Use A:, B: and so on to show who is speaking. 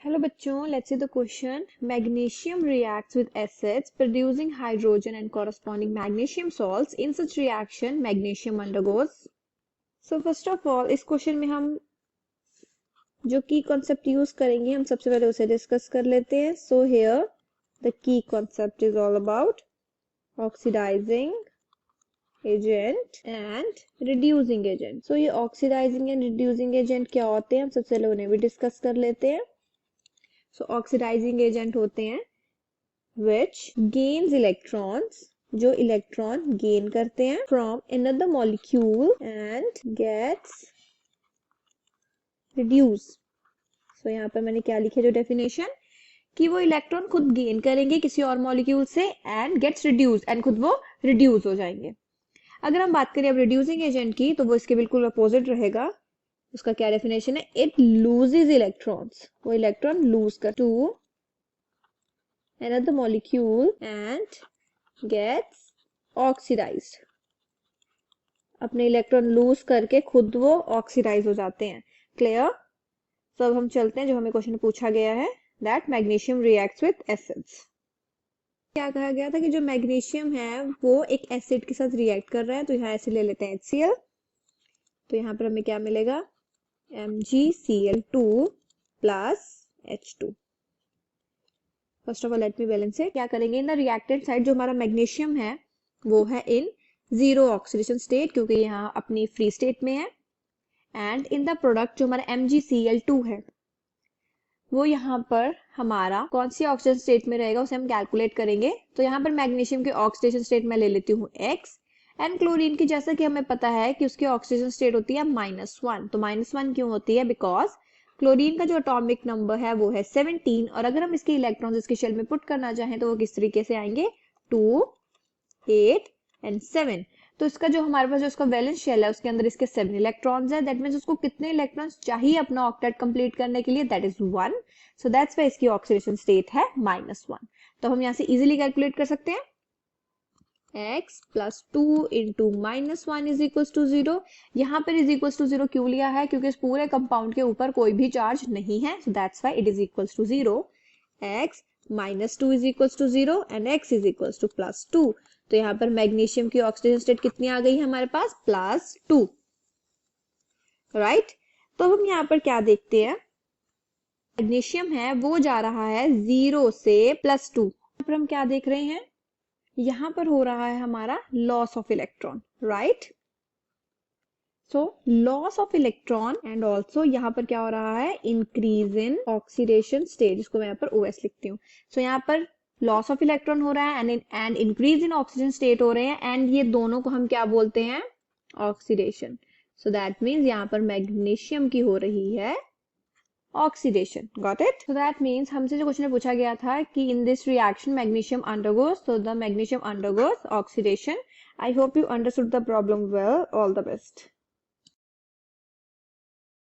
A: Hello बच्चों, let's see the question. Magnesium reacts with acids producing hydrogen and corresponding magnesium salts. In such reaction, magnesium undergoes. So first of all, इस question में हम जो की concept use करेंगे हम सबसे पहले उसे डिस्कस कर लेते हैं. So here the key concept is all about oxidizing agent and reducing agent. So ये oxidizing and reducing agent क्या होते हैं हम सबसे पहले उन्हें भी डिस्कस कर लेते हैं. So oxidizing agent होते हैं which gains electrons, जो इलेक्ट्रॉन गेन करते हैं from another molecule and gets reduced. So यहाँ पर मैंने क्या लिखा जो डेफिनेशन कि वो इलेक्ट्रॉन खुद गेन करेंगे किसी और मॉलिक्यूल से and gets reduced and खुद वो रिड्यूस हो जाएंगे. अगर हम बात करें अब रिड्यूसिंग एजेंट की तो वो इसके बिल्कुल अपोजिट रहेगा. उसका क्या डेफिनेशन है? इट लूजेस इलेक्ट्रॉन्स, वो इलेक्ट्रॉन लूज कर to another molecule and gets oxidized. अपने इलेक्ट्रॉन लूज करके खुद वो ऑक्सीडाइज हो जाते हैं. क्लियर? तो अब हम चलते हैं जो हमें क्वेश्चन में पूछा गया है that magnesium reacts with acids. क्या कहा गया था कि जो मैग्नीशियम है वो एक एसिड के साथ रिएक्ट कर रहा है. तो यहाँ एसिड ले लेते हैं HCl. तो यहाँ पर हमें क्या मिलेगा? MgCl2 plus H2. First of all let me balance it. क्या करेंगे इन द रिएक्टेंट साइड जो हमारा मैग्नीशियम है वो है इन जीरो ऑक्सीडेशन स्टेट क्योंकि यहाँ अपनी फ्री स्टेट में है. एंड इन द प्रोडक्ट जो हमारा MgCl2 है वो यहाँ पर हमारा कौन सी ऑक्सीडेशन स्टेट में रहेगा उसे हम कैलकुलेट करेंगे. तो यहाँ पर मैग्नीशियम की ऑक्सीडेशन स्टेट मैं ले लेती हूँ X एंड क्लोरीन की जैसा कि हमें पता है कि उसकी ऑक्सीडेशन स्टेट होती है -1. तो -1 क्यों होती है? बिकॉज क्लोरीन का जो एटॉमिक नंबर है वो है 17 और अगर हम इसके इलेक्ट्रॉन्स इसके शेल में पुट करना चाहें तो वो किस तरीके से आएंगे? 2, 8 एंड 7. तो इसका जो हमारे पास जो इसका वैलेंस शेल है उसके अंदर इसके 7 इलेक्ट्रॉन्स है. दैट मींस उसको कितने इलेक्ट्रॉन्स चाहिए अपना ऑक्टेट कंप्लीट करने के लिए? That is 1. So that's why इसकी ऑक्सीडेशन स्टेट है -1. तो हम यहाँ से इजीली कैलकुलेट कर सकते हैं x plus 2 into -1 is equals to 0. यहाँ पर is equals to 0 क्यों लिया है? क्योंकि इस पूरे कंपाउंड के ऊपर कोई भी चार्ज नहीं है. So that's why it is equals to 0. x minus 2 is equals to 0 and x is equals to plus 2. तो यहाँ पर मैग्नीशियम की ऑक्सीडेशन स्टेट कितनी आ गई है हमारे पास? +2. राइट? तो हम यहाँ पर क्या देखते हैं? मैग्नीशियम है वो जा रहा है 0 से +2. यहाँ पर हम क्या देख रहे हैं? यहाँ पर हो रहा है हमारा loss of electron. Right? So loss of electron and also यहाँ पर क्या हो रहा है? इंक्रीज इन ऑक्सीडेशन स्टेट, जिसको मैं यहाँ पर OS लिखती हूँ. सो यहाँ पर लॉस ऑफ इलेक्ट्रॉन हो रहा है and increase in oxygen state हो रहे हैं एंड ये दोनों को हम क्या बोलते हैं? ऑक्सीडेशन. सो दैट मीन्स यहाँ पर मैग्नीशियम की हो रही है oxidation. Got it? So that means हमसे जो क्वेश्चन में पूछा गया था कि in this reaction magnesium undergoes, so the magnesium undergoes oxidation. I hope you understood the problem well. All the best.